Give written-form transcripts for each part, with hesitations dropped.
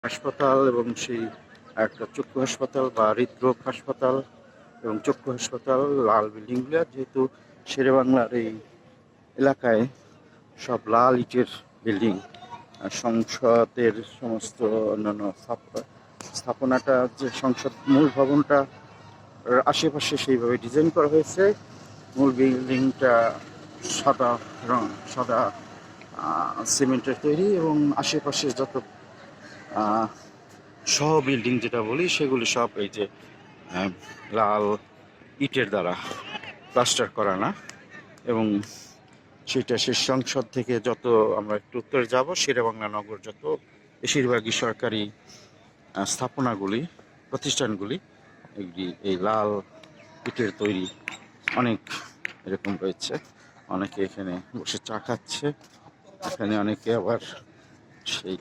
হাসপাতাল এবং সেই একটা চক্ষু হাসপাতাল বা হৃদরোগ হাসপাতাল এবং চক্ষু হাসপাতাল, লাল বিল্ডিংগুলো, যেহেতু শেরেবাংলার এই এলাকায় সব লাল ইটের বিল্ডিং। আর সংসদের সমস্ত অন্যান্য স্থাপনাটা, যে সংসদ মূল ভবনটা আশেপাশে সেইভাবে ডিজাইন করা হয়েছে। মূল বিল্ডিংটা সাদা রং, সাদা সিমেন্টের তৈরি, এবং আশেপাশে যত সহ বিল্ডিং যেটা বলি সেগুলি সব এই যে লাল ইটের দ্বারা প্লাস্টার করা না। এবং সেটা সে সংসদ থেকে যত আমরা একটু উত্তরে যাব, শেরেবাংলা নগর যত বেশিরভাগই সরকারি স্থাপনাগুলি, প্রতিষ্ঠানগুলি এগুলি এই লাল ইটের তৈরি। অনেক এরকম রয়েছে, অনেকে এখানে বসে চা খাচ্ছে, এখানে অনেকে আবার সেই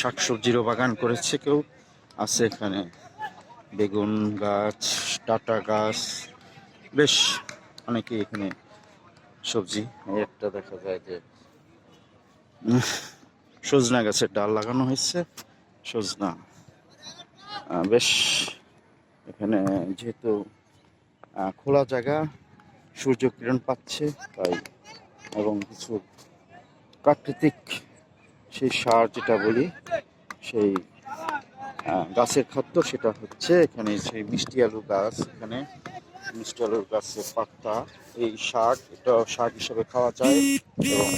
শাকসবজিরও বাগান করেছে, কেউ আছে এখানে বেগুন গাছ, ডাঁটা গাছ, বেশ অনেকে এখানে সবজি। একটা দেখা যায় যে সজনা গাছের ডাল লাগানো হয়েছে, সজনা। বেশ এখানে যেহেতু খোলা জায়গা, সূর্য কিরণ পাচ্ছে তাই, এবং কিছু প্রাকৃতিক সেই সার যেটা বলি, সেই গাছের খাদ্য, সেটা হচ্ছে এখানে সেই মিষ্টি আলু গাছ। এখানে মিষ্টি আলুর গাছের পাতা, এই শাক, এটা শাক হিসেবে খাওয়া যায়। এবং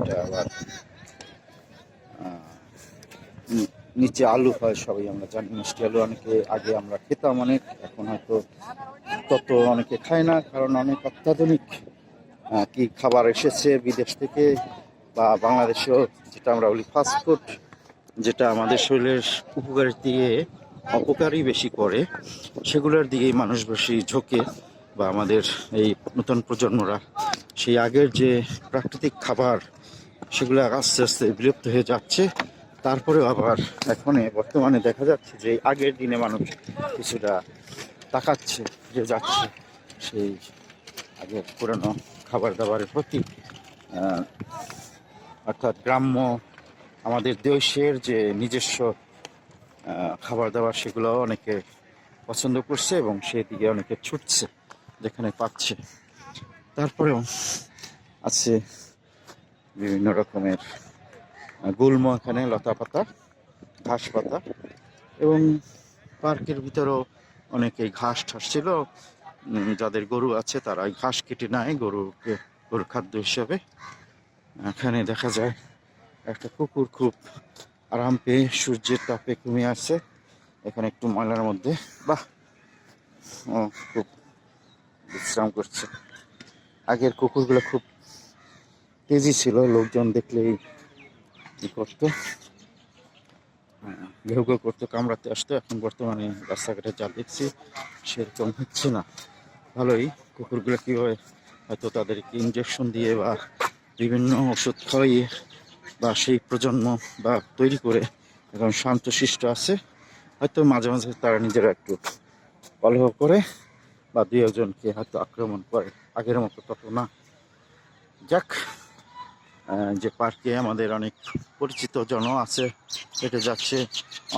এটা আবার নিচে আলু হয়, সবাই আমরা জানি মিষ্টি আলু। অনেকে আগে আমরা খেতাম অনেক, এখন হয়তো তত অনেকে খায় না, কারণ অনেক অত্যাধুনিক কি খাবার এসেছে বিদেশ থেকে বা বাংলাদেশেও, যেটা আমরা বলি ফাস্টফুড, যেটা আমাদের শরীরের উপকারের দিয়ে অপকারই বেশি করে, সেগুলোর দিকেই মানুষ বেশি ঝোঁকে। বা আমাদের এই নতুন প্রজন্মরা সেই আগের যে প্রাকৃতিক খাবার, সেগুলো আস্তে আস্তে বিলুপ্ত হয়ে যাচ্ছে। তারপরেও আবার এখন বর্তমানে দেখা যাচ্ছে যে আগের দিনে মানুষ কিছুটা তাকাচ্ছে, যে যাচ্ছে সেই আগের পুরনো খাবার দাবারের প্রতি। অর্থাৎ গ্রাম্য আমাদের দেশের যে নিজস্ব খাবার দাবার, সেগুলো অনেকে পছন্দ করছে এবং সেদিকে অনেকে ছুটছে যেখানে পাচ্ছে। তারপরেও আছে বিভিন্ন রকমের গুল্ম, এখানে লতা পাতা, ঘাস পাতা, এবং পার্কের ভিতরেও অনেকেই ঘাস ঠাস ছিল। যাদের গরু আছে তারা ঘাস কেটে নেয় গরুর খাদ্য হিসাবে। এখানে দেখা যায় একটা কুকুর খুব আরাম পেয়ে সূর্যের তাপে ঘুমিয়ে আছে এখানে একটু ময়লার মধ্যে। বাহ, খুব বিশ্রাম করছে। আগের কুকুরগুলো খুব তেজি ছিল, লোকজন দেখলেই কি করতো, ঘেউ ঘেউ করতো, কামড়াতে আসতো। এখন বর্তমানে রাস্তাঘাটে যা দেখছি সেরকম হচ্ছে না। ভালোই, কুকুরগুলো কীভাবে হয়তো তাদেরকে ইঞ্জেকশন দিয়ে বা বিভিন্ন ওষুধ খাওয়াইয়ে বা সেই প্রজন্ম বা তৈরি করে এখন শান্তশিষ্ট আছে। হয়তো মাঝে মাঝে তারা নিজেরা একটু কলহ করে বা দুই একজনকে হয়তো আক্রমণ করে, আগের মতো তত না। যাক, যে পার্কে আমাদের অনেক পরিচিত জন আছে, হেঁটে যাচ্ছে,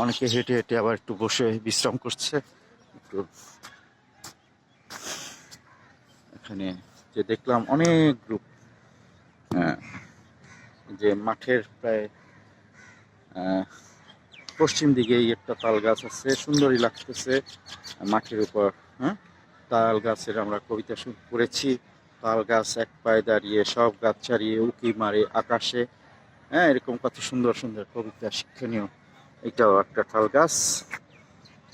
অনেকে হেঁটে হেঁটে আবার একটু বসে বিশ্রাম করছে একটু। এখানে যে দেখলাম অনেক গ্রুপ, যে মাঠের প্রায় পশ্চিম দিকে একটা তাল গাছ আছে, সুন্দরই লাগতেছে মাঠের উপর। তাল গাছের আমরা কবিতা পড়েছি, তাল গাছ এক পায়ে দাঁড়িয়ে সব গাছ ছাড়িয়ে উঁকি মারে আকাশে। এরকম কত সুন্দর সুন্দর কবিতা, শিক্ষণীয়। এটাও একটা তাল গাছ,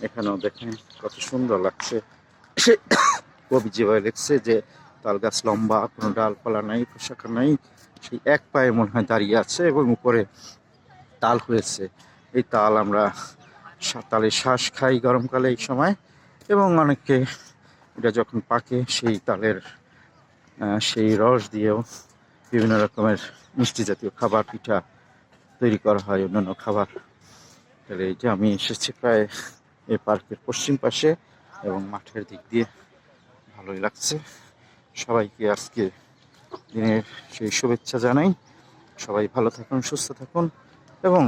এখানেও দেখেন কত সুন্দর লাগছে। সে কবি যেভাবে লিখছে যে তাল গাছ লম্বা, কোনো ডালপালা নাই, পোশাকা নাই, সেই এক পায়ে মনে হয় দাঁড়িয়ে আছে এবং উপরে তাল হয়েছে। এই তাল আমরা তালের শ্বাস খাই গরমকালে এই সময়, এবং অনেকে এটা যখন পাকে সেই তালের সেই রস দিয়েও বিভিন্ন রকমের মিষ্টি জাতীয় খাবার, পিঠা তৈরি করা হয়, অন্যান্য খাবার। তাহলে এই যে আমি এসেছি প্রায় এই পার্কের পশ্চিম পাশে এবং মাঠের দিক দিয়ে, ভালোই লাগছে। সবাইকে আজকে দিনের সেই শুভেচ্ছা জানাই। সবাই ভালো থাকুন, সুস্থ থাকুন এবং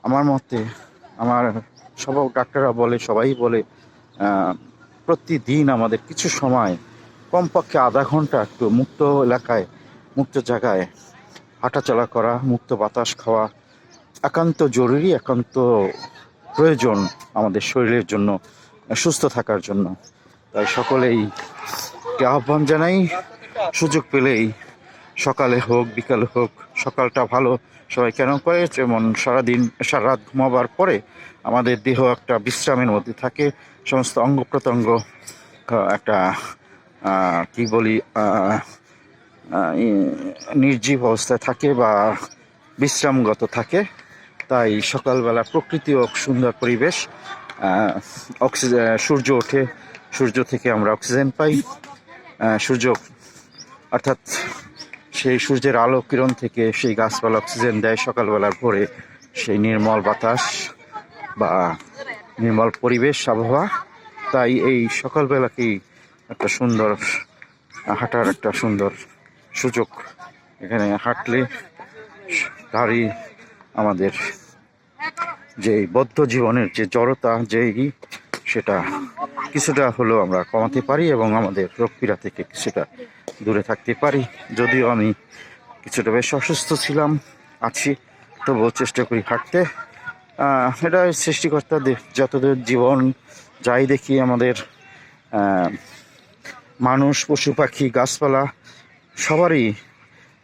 আমার মতে আমার সব ডাক্তাররা বলে, সবাই বলে প্রতিদিন আমাদের কিছু সময় কমপক্ষে আধা ঘন্টা একটু মুক্ত এলাকায়, মুক্ত জায়গায় হাঁটাচলা করা, মুক্ত বাতাস খাওয়া একান্ত জরুরি, একান্ত প্রয়োজন আমাদের শরীরের জন্য, সুস্থ থাকার জন্য। তাই সকলেই আহ্বান জানাই, সুযোগ পেলেই সকালে হোক বিকালে হোক, সকালটা ভালো সবাই কেন করে, যেমন সারাদিন সারা রাত ঘুমাবার পরে আমাদের দেহ একটা বিশ্রামের মধ্যে থাকে, সমস্ত অঙ্গ প্রত্যঙ্গ একটা কি বলি নির্জীব অবস্থায় থাকে বা বিশ্রামগত থাকে। তাই সকালবেলা প্রকৃতি ও সুন্দর পরিবেশ, অক্সিজেন, সূর্য ওঠে, সূর্য থেকে আমরা অক্সিজেন পাই, সূর্য অর্থাৎ সেই সূর্যের আলো কিরণ থেকে সেই গাছপালা অক্সিজেন দেয় সকালবেলার ভোরে, সেই নির্মল বাতাস বা নির্মল পরিবেশ আবহাওয়া। তাই এই সকালবেলাকেই একটা সুন্দর হাঁটার একটা সুন্দর সুযোগ। এখানে হাঁটলে তারই আমাদের যে বদ্ধ জীবনের যে জড়তা, সেটা কিছুটা হলেও আমরা কমাতে পারি এবং আমাদের রোগ পীড়া থেকে কিছুটা দূরে থাকতে পারি। যদিও আমি কিছুটা বেশ অসুস্থ ছিলাম, আছি, তবুও চেষ্টা করি হাঁটতে। এটা সৃষ্টিকর্তা যতদূর জীবন যাই দেখি আমাদের মানুষ, পশু পাখি, গাছপালা সবারই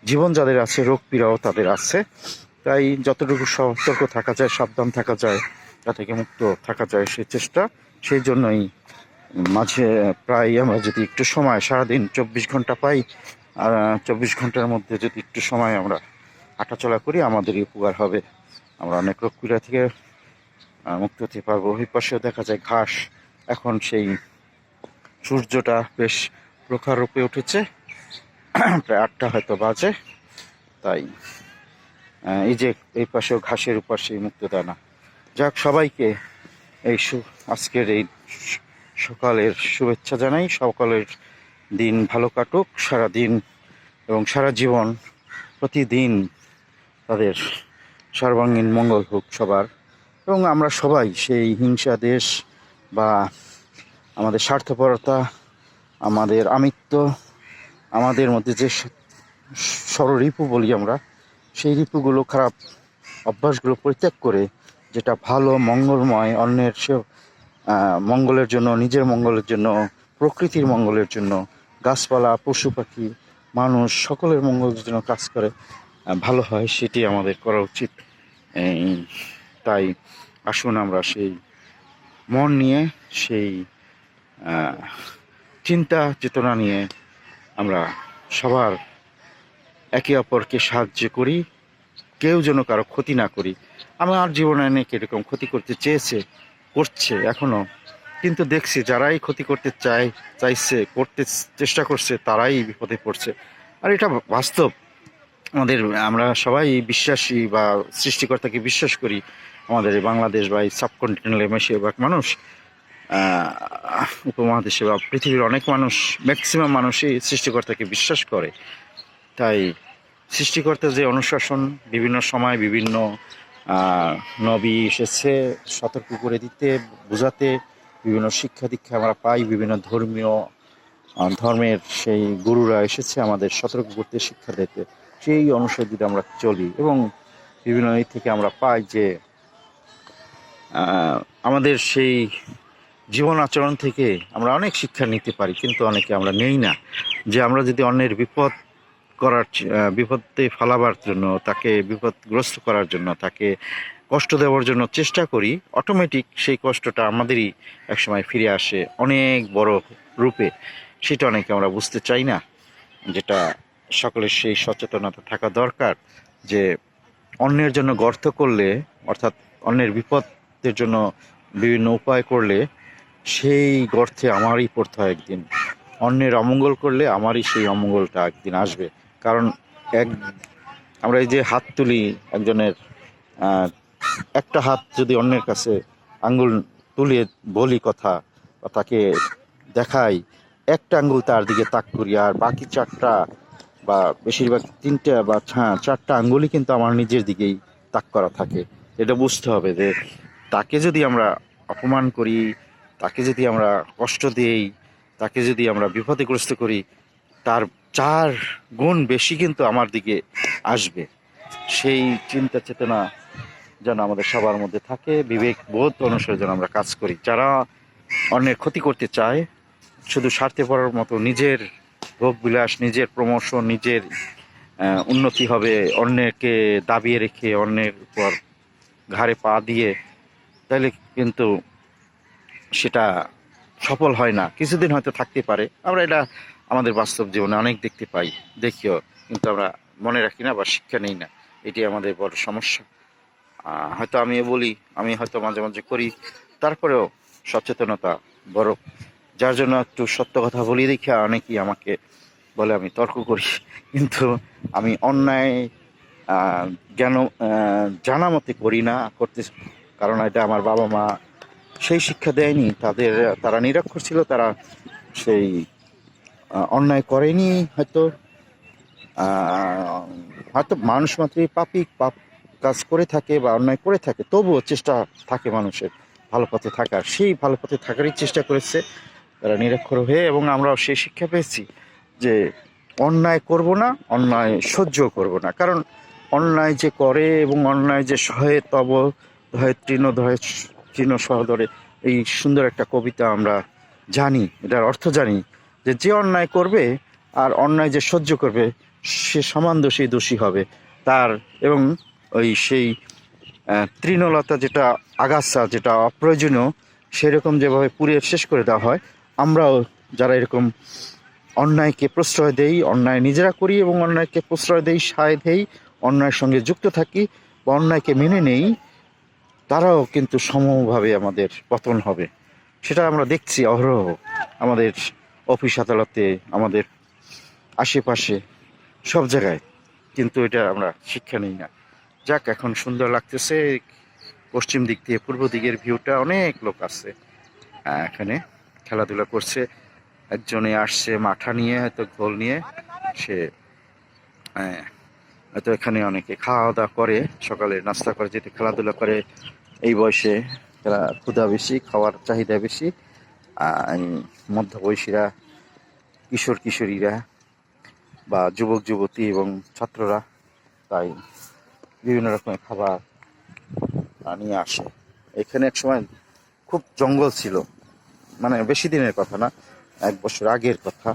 জীবন যাদের আছে, রোগ পীড়াও তাদের আছে। তাই যতটুকু সতর্ক থাকা যায়, সাবধান থাকা যায়, তা থেকে মুক্ত থাকা যায়, সেই চেষ্টা। সেই জন্যই মাঝে প্রায় আমরা যদি একটু সময়, সারাদিন 24 ঘন্টা পাই, আর 24 ঘন্টার মধ্যে যদি একটু সময় আমরা হাঁটাচলা করি, আমাদেরই উপকার হবে। আমরা অনেক রোগ পীড়া থেকে মুক্ত হতে পারবো। ওই পাশেও দেখা যায় ঘাস, এখন সেই সূর্যটা বেশ প্রখর রূপে উঠেছে, প্রায় 8টা হয়তো বাজে। তাই এই যে এই পাশেও ঘাসের উপর সেই মুক্তদানা। যাক, সবাইকে এই আজকের এই সকালের শুভেচ্ছা জানাই। সকালের দিন ভালো কাটুক, সারা দিন এবং সারা জীবন, প্রতিদিন তাদের সর্বাঙ্গীন মঙ্গল হোক সবার। এবং আমরা সবাই সেই হিংসা দেশ বা আমাদের স্বার্থপরতা, আমাদের আমিত্ব, আমাদের মধ্যে যে ষড়রিপু বলি আমরা, সেই রিপুগুলো, খারাপ অভ্যাসগুলো পরিত্যাগ করে যেটা ভালো, মঙ্গলময়, অন্যের মঙ্গলের জন্য, নিজের মঙ্গলের জন্য, প্রকৃতির মঙ্গলের জন্য, গাছপালা, পশু পাখি, মানুষ সকলের মঙ্গলের জন্য কাজ করে ভালো হয়, সেটি আমাদের করা উচিত। তাই আসুন আমরা সেই মন নিয়ে, সেই চিন্তা চেতনা নিয়ে আমরা সবার একে অপরকে সাহায্য করি, কেউ যেন কারো ক্ষতি না করি। আমার জীবনে অনেক এরকম ক্ষতি করতে করছে এখনো, কিন্তু দেখছি যারাই ক্ষতি করতে করতে চেষ্টা করছে, তারাই বিপদে পড়ছে। আর এটা বাস্তব। আমরা সবাই বিশ্বাসী বা সৃষ্টিকর্তাকে বিশ্বাস করি। আমাদের বাংলাদেশ বা এই সাবকন্টিনেন্টালে বেশিরভাগ মানুষ, উপমহাদেশে বা পৃথিবীর অনেক মানুষ, ম্যাক্সিমাম মানুষই সৃষ্টিকর্তাকে বিশ্বাস করে। তাই সৃষ্টিকর্তার যে অনুশাসন, বিভিন্ন সময় বিভিন্ন নবী এসেছে সতর্ক করে দিতে, বোঝাতে, বিভিন্ন শিক্ষা দীক্ষা আমরা পাই, বিভিন্ন ধর্মের সেই গুরুরা এসেছে আমাদের সতর্ক করতে, শিক্ষা দিতে। সেই অনুসারে যদি আমরা চলি এবং বিভিন্ন থেকে আমরা পাই যে আমাদের সেই জীবন আচরণ থেকে আমরা অনেক শিক্ষা নিতে পারি, কিন্তু অনেকে আমরা নেই না। যে আমরা যদি অন্যের বিপদে ফেলাবার জন্য, তাকে বিপদগ্রস্ত করার জন্য, তাকে কষ্ট দেওয়ার জন্য চেষ্টা করি, অটোমেটিক সেই কষ্টটা আমাদেরই একসময় ফিরে আসে অনেক বড় রূপে। সেটা অনেকে আমরা বুঝতে চাই না, যেটা সকলের সেই সচেতনতা থাকা দরকার যে অন্যের জন্য গর্ত করলে, অর্থাৎ অন্যের বিপদের জন্য বিভিন্ন উপায় করলে সেই গর্তে আমারই পড়তে হয় একদিন। অন্যের অমঙ্গল করলে আমারই সেই অমঙ্গলটা একদিন আসবে। কারণ আমরা এই যে হাত তুলি, একজনের একটা হাত যদি অন্যের কাছে আঙ্গুল তুলিয়ে বলি কথা বা তাকে দেখাই, একটা আঙ্গুল তার দিকে তাক করি, আর বাকি 4টা বা বেশিরভাগ 3টা বা 4টা আঙ্গুলই কিন্তু আমার নিজের দিকেই তাক করা থাকে। এটা বুঝতে হবে যে তাকে যদি আমরা অপমান করি, তাকে যদি আমরা কষ্ট দেই, তাকে যদি আমরা বিপদগ্রস্ত করি, তার 4 গুণ বেশি কিন্তু আমার দিকে আসবে। সেই চিন্তা চেতনা যেন আমাদের সবার মধ্যে থাকে, বিবেক বোধ অনুসারে যেন আমরা কাজ করি। যারা অন্যের ক্ষতি করতে চায়, শুধু স্বার্থে পড়ার মতো নিজের ভোগ বিলাস, নিজের প্রমোশন, নিজের উন্নতি হবে অন্যকে দাবিয়ে রেখে, অন্যের উপর ঘাড়ে পা দিয়ে, তাহলে কিন্তু সেটা সফল হয় না। কিছুদিন হয়তো থাকতে পারে, আমরা এটা আমাদের বাস্তব জীবনে অনেক দেখতে পাই, দেখিও, কিন্তু আমরা মনে রাখি না বা শিক্ষা নেই না। এটি আমাদের বড় সমস্যা। হয়তো আমি বলি, আমি হয়তো মাঝে মাঝে করি, তারপরেও সচেতনতা বড়, যার জন্য একটু সত্য কথা বলি দেখে অনেকেই আমাকে বলে আমি তর্ক করি, কিন্তু আমি অন্যায় জ্ঞান জানা মতে করি না, করতে, কারণ এটা আমার বাবা মা সেই শিক্ষা দেয়নি তাদের, তারা নিরক্ষর ছিল, তারা সেই অন্যায় করেনি হয়তো। হয়তো মানুষ মাত্রই পাপ কাজ করে থাকে বা অন্যায় করে থাকে, তবুও চেষ্টা থাকে মানুষের ভালো পথে থাকার, সেই ভালো পথে থাকারই চেষ্টা করেছে তারা নিরক্ষর হয়ে। এবং আমরাও সেই শিক্ষা পেয়েছি যে অন্যায় করব না, অন্যায় সহ্য করব না। কারণ অন্যায় যে করে এবং অন্যায় যে সহে তব ধয় তৃণ ধয় তৃণ সহদরে, এই সুন্দর একটা কবিতা আমরা জানি, এটার অর্থ জানি যে যে অন্যায় করবে আর অন্যায় যে সহ্য করবে সে সমান দোষী হবে তার। এবং ওই সেই তৃণলতা যেটা আগাছা, যেটা অপ্রয়োজনীয়, সেরকম যেভাবে পুড়িয়ে শেষ করে দেওয়া হয়, আমরাও যারা এরকম অন্যায়কে প্রশ্রয় দেই, অন্যায় নিজেরা করি এবং অন্যায়কে প্রশ্রয় দেই, সায় দেই, অন্যায়ের সঙ্গে যুক্ত থাকি বা অন্যায়কে মেনে নেই, তারাও কিন্তু সমভাবে আমাদের পতন হবে। সেটা আমরা দেখছি অহরহ আমাদের অফিস আদালতে, আমাদের আশেপাশে, সব জায়গায়, কিন্তু এটা আমরা শিক্ষা নিই না। যাক, এখন সুন্দর লাগতেছে পশ্চিম দিক দিয়ে পূর্ব দিকের ভিউটা, অনেক লোক আছে এখানে খেলাধুলা করছে। একজনে আসছে মাঠা নিয়ে, হয়তো ঘোল নিয়ে, সে হয়তো এখানে অনেকে খাওয়া দাওয়া করে, সকালে নাস্তা করে, যেতে খেলাধুলা করে। এই বয়সে ক্ষুধা বেশি, খাওয়ার চাহিদা বেশি। মধ্যবয়সীরা, কিশোর কিশোরীরা বা যুবক যুবতী এবং ছাত্ররা তাই বিভিন্ন রকমের খাবার নিয়ে আসে। এখানে এক সময় খুব জঙ্গল ছিল, মানে বেশি দিনের কথা না, 1 বছর আগের কথা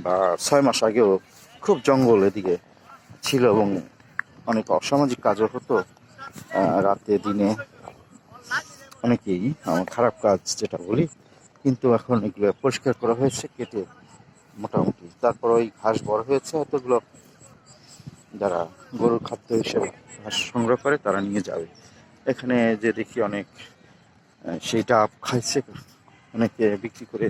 বা 6 মাস আগেও খুব জঙ্গল এদিকে ছিল এবং অনেক অসামাজিক কাজও হতো রাতে দিনে, অনেকেই আমার খারাপ কাজ যেটা বলি। কিন্তু এখন এগুলো পরিষ্কার করা হয়েছে, কেটে মোটামুটি, তারপর ওই ঘাস বড় হয়েছে, এতগুলো যারা গরুর খাদ্য হিসেবে ঘাস সংগ্রহ করে তারা নিয়ে যাবে। এখানে যে দেখি অনেক সেই ডাব খাইছে, অনেকে বিক্রি করে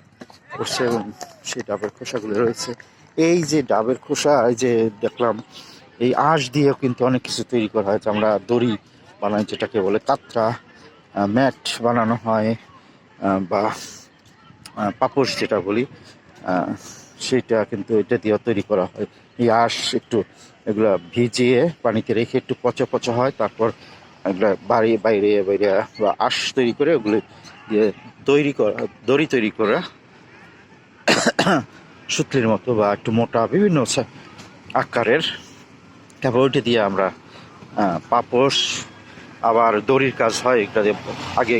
করছে এবং সেই ডাবের খোসাগুলো রয়েছে। এই যে ডাবের খোসা, এই যে দেখলাম এই আঁশ দিয়েও কিন্তু অনেক কিছু তৈরি করা হয়েছে। আমরা দড়ি বানাই, যেটাকে বলে কাতরা, ম্যাট বানানো হয়, বা পাপোশ যেটা বলি, সেইটা কিন্তু এটা দিয়েও তৈরি করা হয়। এই আঁশ একটু এগুলা ভিজিয়ে পানিতে রেখে একটু পচা পচা হয়, তারপর এগুলা বাইরে বাইরে বাইরে বা আঁশ তৈরি করে ওগুলো দিয়ে তৈরি করা, দড়ি তৈরি করা, সুতলির মতো বা একটু মোটা বিভিন্ন আকারের। তারপর ওইটা দিয়ে আমরা পাপোশ, আবার দড়ির কাজ হয়। এটা আগে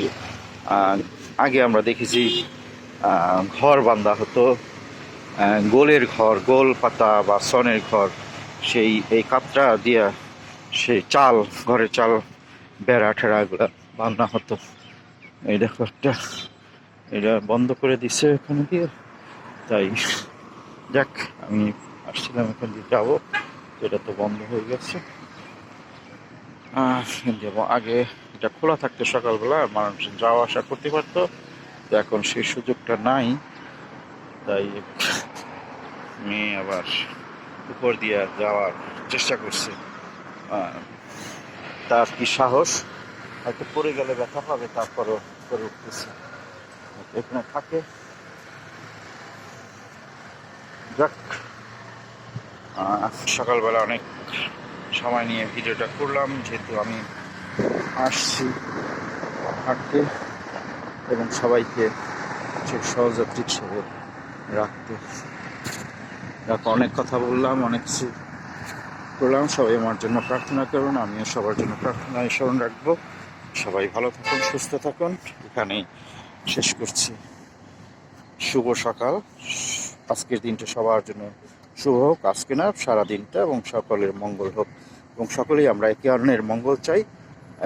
আগে আমরা দেখেছি ঘর বাঁধা হতো, গোলের ঘর, গোল পাতা বা সনের ঘর, সেই এই কাতরা দিয়া সেই চাল, ঘরের চাল, বেড়া ঠেড়া এগুলা বাঁধা হতো। এই দেখো একটা, এটা বন্ধ করে দিচ্ছে এখানে দিয়ে, তাই যাক, আমি আসছিলাম এখান দিয়ে যাবো, এটা তো বন্ধ হয়ে গেছে। যাবো, আগে এটা খোলা থাকতো, সকালবেলা মানুষ যাওয়া আসা করতে পারতো, তো এখন সেই সুযোগটা নাই। তাই মেয়ে আবার উপর দিয়ে যাওয়ার চেষ্টা করছে, তার কি সাহস, হয়তো পড়ে গেলে ব্যথা পাবে, তারপরও করে উঠতেছে, এখানে থাকে। যাক, সকালবেলা অনেক সময় নিয়ে ভিডিওটা করলাম, যেহেতু আমি আসছি হাঁটতে এবং সবাইকে ঠিক সহযাত্রী হিসেবে রাখতে। অনেক কথা বললাম, অনেক কিছু করলাম। সবাই আমার জন্য প্রার্থনা করুন, আমিও সবার জন্য প্রার্থনায় স্মরণ রাখবো। সবাই ভালো থাকুন, সুস্থ থাকুন। এখানেই শেষ করছি। শুভ সকাল। আজকের দিনটা সবার জন্য শুভ হোক, আজকে না সারা দিনটা, এবং সকলের মঙ্গল হোক, এবং সকলেই আমরা একে অন্যের মঙ্গল চাই,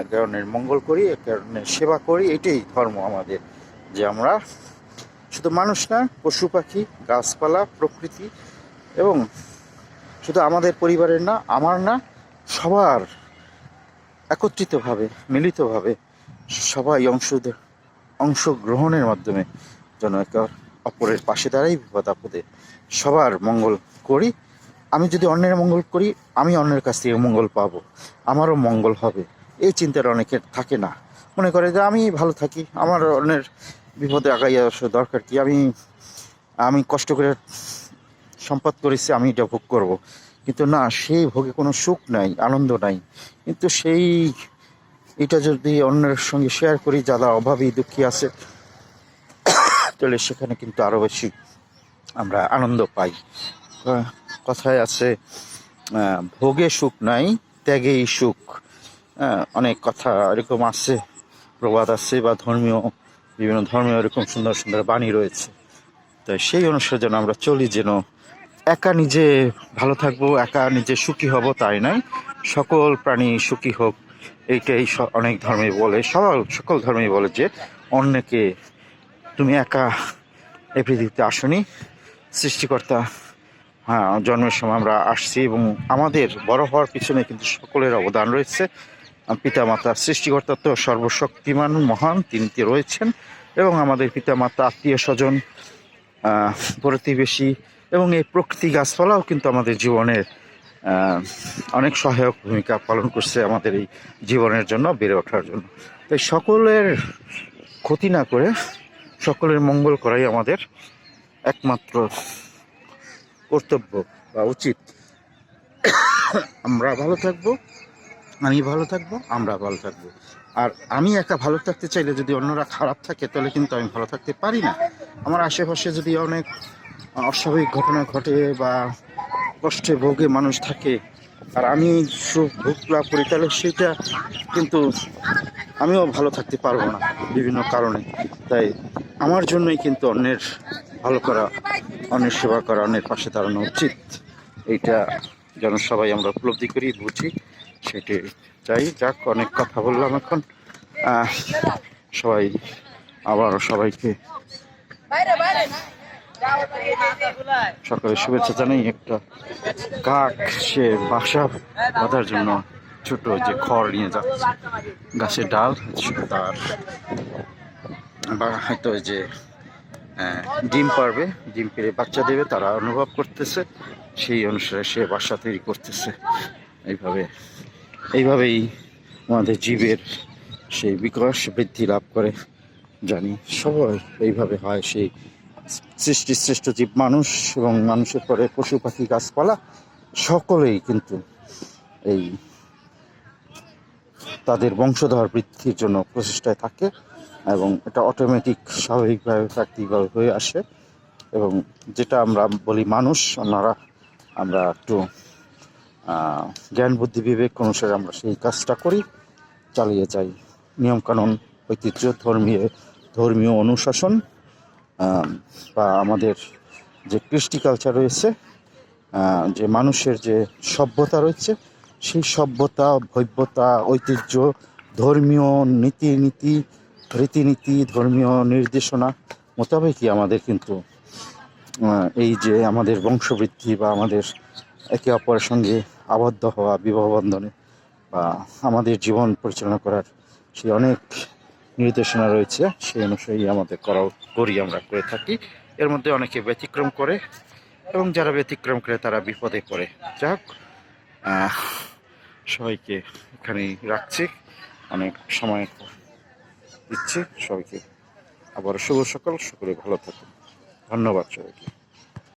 একে অন্যের মঙ্গল করি, একে অন্যের সেবা করি। এটাই ধর্ম আমাদের, যে আমরা শুধু মানুষ না, পশু পাখি, গাছপালা, প্রকৃতি, এবং শুধু আমাদের পরিবারের না, আমার না, সবার একত্রিতভাবে, মিলিতভাবে সবাই অংশগ্রহণের মাধ্যমে যেন একে অপরের পাশে দাঁড়াই, বিপদ আপদে সবার মঙ্গল করি। আমি যদি অন্যের মঙ্গল করি, আমি অন্যের কাছ থেকে মঙ্গল পাবো, আমারও মঙ্গল হবে। এই চিন্তাটা অনেকের থাকে না, মনে করে যে আমি ভালো থাকি, আমার অন্যের বিপদে আগাইয়া আসা দরকার কি, আমি কষ্ট করে সম্পদ করেছি, আমি এটা ভোগ করবো। কিন্তু না, সেই ভোগে কোনো সুখ নাই, আনন্দ নাই। কিন্তু এটা যদি অন্যের সঙ্গে শেয়ার করি, যারা অভাবী দুঃখী আছে, তাহলে সেখানে কিন্তু আরও বেশি আমরা আনন্দ পাই। কথায় আছে, ভোগে সুখ নাই, ত্যাগেই সুখ। অনেক কথা এরকম আছে, প্রবাদ আছে, বা বিভিন্ন ধর্মীয় এরকম সুন্দর সুন্দর বাণী রয়েছে। তাই সেই অনুসারে যেন আমরা চলি, যেন একা নিজে ভালো থাকবো, একা নিজে সুখী হব তাই নয়, সকল প্রাণী সুখী হোক। এইটাই অনেক ধর্মে বলে, সকল ধর্মেই বলে যে অন্যকে, তুমি একা এই পৃথিবীতে আসনি, সৃষ্টিকর্তা, হ্যাঁ, জন্মের সময় আমরা আসছি, এবং আমাদের বড় হওয়ার পিছনে কিন্তু সকলের অবদান রয়েছে। পিতামাতা, সৃষ্টিকর্তা তো সর্বশক্তিমান মহান, তিনি রয়েছেন, এবং আমাদের পিতামাতা, আত্মীয় স্বজন, প্রতিবেশী, এবং এই প্রকৃতি, গাছপালাও কিন্তু আমাদের জীবনের অনেক সহায়ক ভূমিকা পালন করছে আমাদের এই জীবনের জন্য, বেড়ে ওঠার জন্য। তাই সকলের ক্ষতি না করে সকলের মঙ্গল করাই আমাদের একমাত্র কর্তব্য বা উচিত। আমরা ভালো থাকবো, আমি ভালো থাকবো, আমরা ভালো থাকবো। আর আমি একা ভালো থাকতে চাইলে যদি অন্যরা খারাপ থাকে, তাহলে কিন্তু আমি ভালো থাকতে পারি না। আমার আশেপাশে যদি অনেক অস্বাভাবিক ঘটনা ঘটে বা কষ্টে ভোগে মানুষ থাকে, আর আমি সুখ ভোগ লাভ করি, তাহলে সেটা কিন্তু আমিও ভালো থাকতে পারবো না বিভিন্ন কারণে। তাই আমার জন্যই কিন্তু অন্যের ভালো করা, অন্যের সেবা করা, অন্যের পাশে দাঁড়ানো উচিত। এইটা যেন সবাই আমরা উপলব্ধি করি, বুঝি, সেটাই চাই। যাক, অনেক কথা বললাম এখন। সবাই আবার সবাইকে সকালের শুভেচ্ছা জানাই। একটা কাক, সে বাসা বাঁধার জন্য ছোট যে খড় নিয়ে যাচ্ছে, গাছের ডাল, তার বা হয়তো যে ডিম পারবে, ডিম পেড়ে বাচ্চা দেবে, তারা অনুভব করতেছে, সেই অনুসারে সে বাসা তৈরি করতেছে। এইভাবেই আমাদের জীবের সেই বিকাশ বৃদ্ধি লাভ করে, জানি সবাই এইভাবে হয়। সেই শ্রেষ্ঠ জীব মানুষ, এবং মানুষের পরে পশু পাখি, গাছপালা, সকলেই কিন্তু এই তাদের বংশধর বৃদ্ধির জন্য প্রচেষ্টায় থাকে, এবং এটা অটোমেটিক, স্বাভাবিকভাবে, প্রাকৃতিকভাবে হয়ে আসে। এবং যেটা আমরা বলি মানুষ, আমরা একটু জ্ঞান বুদ্ধি বিবেক অনুসারে আমরা সেই কাজটা করি, চালিয়ে যাই। নিয়মকানুন, ঐতিহ্য, ধর্মীয় অনুশাসন, বা আমাদের যে কৃষ্টি কালচার রয়েছে, যে মানুষের যে সভ্যতা রয়েছে, সেই সভ্যতা, ভব্যতা, ঐতিহ্য, ধর্মীয় রীতিনীতি, ধর্মীয় নির্দেশনা মোতাবেকই আমাদের কিন্তু এই যে আমাদের বংশবৃদ্ধি, বা আমাদের একে অপরের সঙ্গে আবদ্ধ হওয়া, বিবাহ বন্ধনে, বা আমাদের জীবন পরিচালনা করার সেই অনেক নির্দেশনা রয়েছে, সেই অনুযায়ী আমাদের আমরা করে থাকি। এর মধ্যে অনেকে ব্যতিক্রম করে, এবং যারা ব্যতিক্রম করে তারা বিপদে পড়ে। যাক, সবাইকে এখানেই রাখছি, অনেক সময় দিচ্ছি সবাইকে। আবার শুভ সকাল, সকলে ভালো থাকুন। ধন্যবাদ সবাইকে।